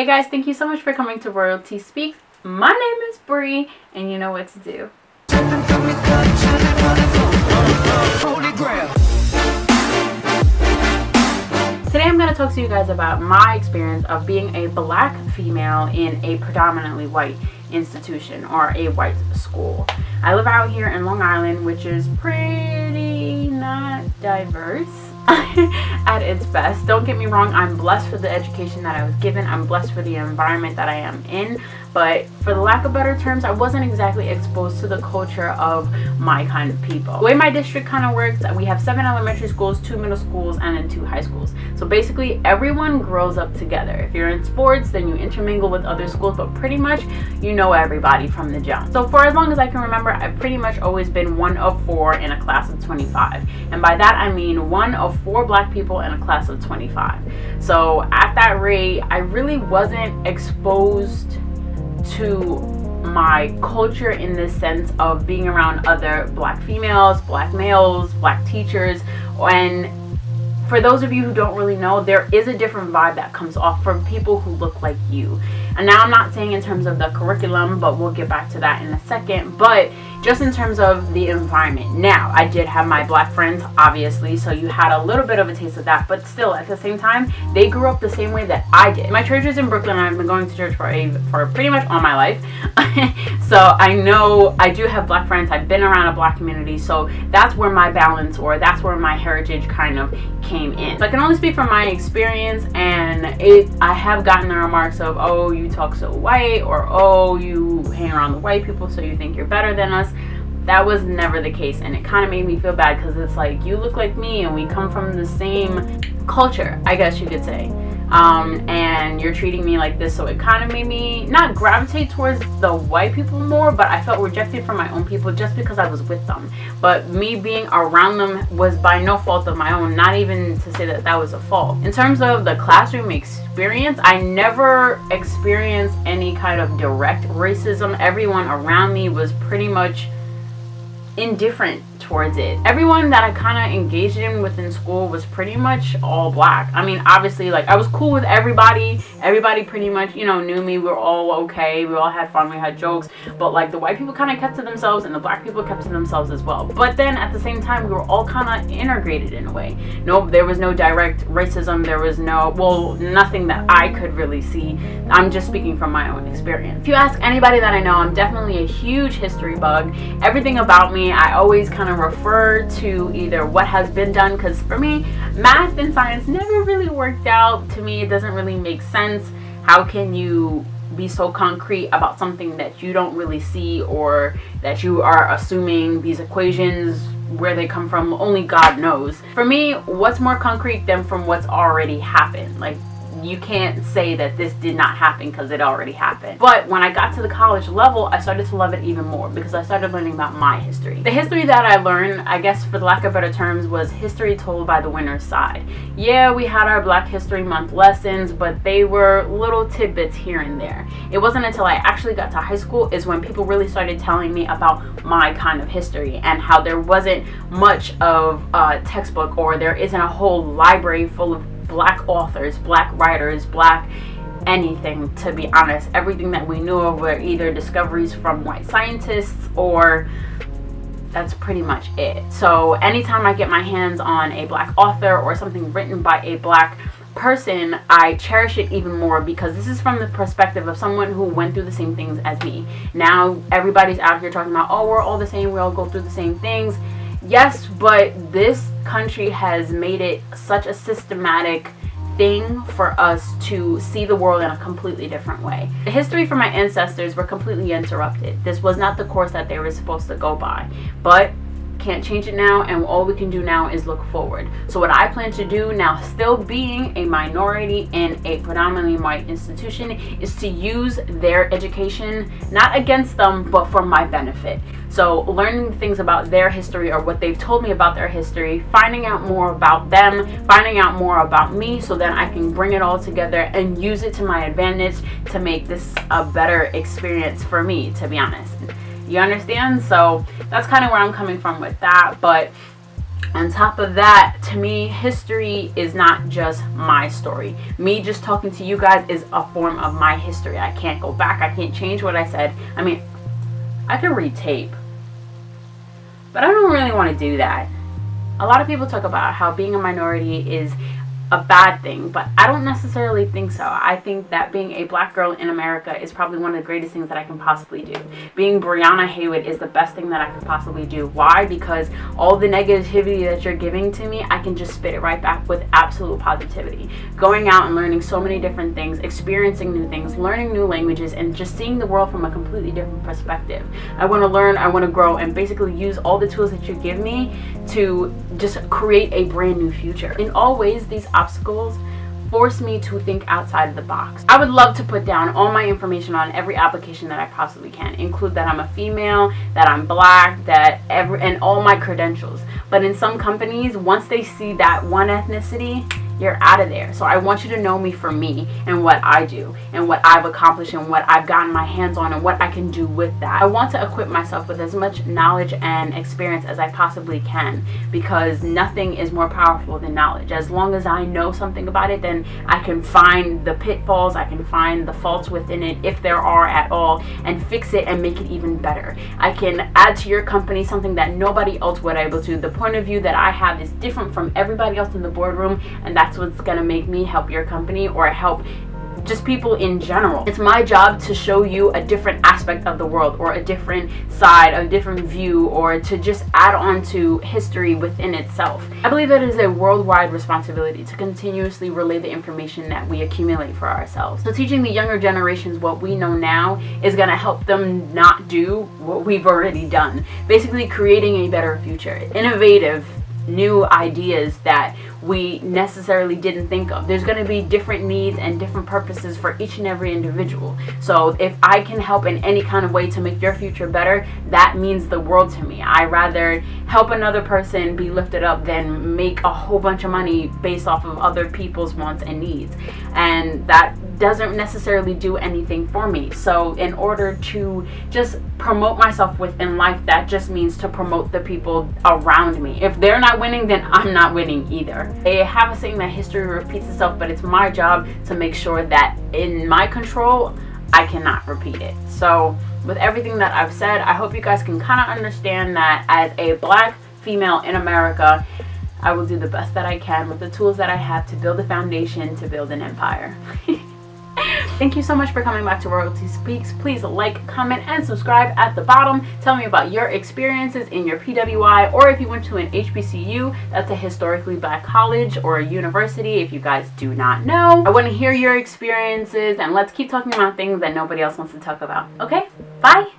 Hey guys, thank you so much for coming to Royalty Speaks. My name is Bree, and you know what to do. Today I'm going to talk to you guys about my experience of being a black female in a predominantly white institution or a white school. I live out here in Long Island, which is pretty not diverse at its best. Don't get me wrong, I'm blessed for the education that I was given. I'm blessed for the environment that I am in. But for the lack of better terms, I wasn't exactly exposed to the culture of my kind of people. The way my district kind of works, we have 7 elementary schools, 2 middle schools, and then 2 high schools. So basically everyone grows up together. If you're in sports, then you intermingle with other schools, but pretty much you know everybody from the jump. So for as long as I can remember, I've pretty much always been one of 4 in a class of 25. And by that I mean one of 4 black people in a class of 25. So at that rate, I really wasn't exposed to my culture in the sense of being around other black females, black males, black teachers. And for those of you who don't really know, there is a different vibe that comes off from people who look like you. And now I'm not saying in terms of the curriculum, but we'll get back to that in a second, but just in terms of the environment. Now, I did have my black friends, obviously, so you had a little bit of a taste of that, but still, at the same time, they grew up the same way that I did. My church is in Brooklyn, and I've been going to church for pretty much all my life. So I know I do have black friends. I've been around a black community, so that's where my balance, or that's where my heritage kind of came in. So I can only speak from my experience, and I have gotten the remarks of, oh, you talk so white, or oh, you hang around the white people so you think you're better than us. That was never the case, and it kind of made me feel bad because it's like, you look like me and we come from the same culture, I guess you could say, and you're treating me like this. So it kind of made me not gravitate towards the white people more, but I felt rejected from my own people just because I was with them. But me being around them was by no fault of my own, not even to say that that was a fault. In terms of the classroom experience, I never experienced any kind of direct racism. Everyone around me was pretty much indifferent towards it. Everyone that I kind of engaged in within school was pretty much all black. I mean, obviously, like, I was cool with everybody. Everybody pretty much, you know, knew me. We were all okay. We all had fun. We had jokes. But like, the white people kind of kept to themselves, and the black people kept to themselves as well. But then at the same time, we were all kind of integrated in a way. No, there was no direct racism. There was nothing that I could really see. I'm just speaking from my own experience. If you ask anybody that I know, I'm definitely a huge history bug. Everything about me, I always kind of refer to either what has been done, because for me, math and science never really worked out. To me, it doesn't really make sense. How can you be so concrete about something that you don't really see, or that you are assuming these equations, where they come from, only God knows. For me, what's more concrete than from what's already happened? Like, you can't say that this did not happen because it already happened. But when I got to the college level, I started to love it even more because I started learning about my history. The history that I learned, I guess for the lack of better terms, was history told by the winner's side. Yeah, we had our Black History Month lessons, but they were little tidbits here and there. It wasn't until I actually got to high school is when people really started telling me about my kind of history, and how there wasn't much of a textbook, or there isn't a whole library full of black authors, black writers, black anything, to be honest. Everything that we knew of were either discoveries from white scientists, or that's pretty much it. So anytime I get my hands on a black author or something written by a black person, I cherish it even more, because this is from the perspective of someone who went through the same things as me. Now everybody's out here talking about, oh, we're all the same, we all go through the same things. Yes, but this country has made it such a systematic thing for us to see the world in a completely different way. The history from my ancestors were completely interrupted. This was not the course that they were supposed to go by. But can't change it now, and all we can do now is look forward. So what I plan to do now, still being a minority in a predominantly white institution, is to use their education not against them, but for my benefit. So learning things about their history, or what they've told me about their history, finding out more about them, finding out more about me, so then I can bring it all together and use it to my advantage to make this a better experience for me, to be honest. You understand? So that's kind of where I'm coming from with that. But On top of that, to me, history is not just my story. Me just talking to you guys is a form of my history. I can't go back. I can't change what I said. I mean, I can read tape, but I don't really want to do that. A lot of people talk about how being a minority is a bad thing, but I don't necessarily think so. I think that being a black girl in America is probably one of the greatest things that I can possibly do. Being Brianna Haywood is the best thing that I can possibly do. Why? Because all the negativity that you're giving to me, I can just spit it right back with absolute positivity. Going out and learning so many different things, experiencing new things, learning new languages, and just seeing the world from a completely different perspective. I want to learn, I want to grow, and basically use all the tools that you give me to just create a brand new future. In all ways, these obstacles force me to think outside of the box. I would love to put down all my information on every application that I possibly can, include that I'm a female, that I'm black, and all my credentials. But in some companies, once they see that one ethnicity, you're out of there. So I want you to know me for me and what I do and what I've accomplished and what I've gotten my hands on and what I can do with that. I want to equip myself with as much knowledge and experience as I possibly can, because nothing is more powerful than knowledge. As long as I know something about it, then I can find the pitfalls, I can find the faults within it, if there are at all, and fix it and make it even better. I can add to your company something that nobody else would be able to. The point of view that I have is different from everybody else in the boardroom, and that's what's going to make me help your company or help just people in general. It's my job to show you a different aspect of the world, or a different side, a different view, or to just add on to history within itself. I believe it is a worldwide responsibility to continuously relay the information that we accumulate for ourselves. So teaching the younger generations what we know now is going to help them not do what we've already done. Basically creating a better future. Innovative new ideas that we necessarily didn't think of. There's going to be different needs and different purposes for each and every individual. So if I can help in any kind of way to make your future better, that means the world to me. I rather help another person be lifted up than make a whole bunch of money based off of other people's wants and needs. And that doesn't necessarily do anything for me. So in order to just promote myself within life, that just means to promote the people around me. If they're not winning, then I'm not winning either. They have a saying that history repeats itself, but it's my job to make sure that in my control, I cannot repeat it. So with everything that I've said, I hope you guys can kind of understand that as a black female in America, I will do the best that I can with the tools that I have to build a foundation, to build an empire. Thank you so much for coming back to Royalty Speaks. Please like, comment, and subscribe at the bottom. Tell me about your experiences in your PWI, or if you went to an HBCU, that's a historically black college or a university, if you guys do not know. I want to hear your experiences, and let's keep talking about things that nobody else wants to talk about. Okay? Bye!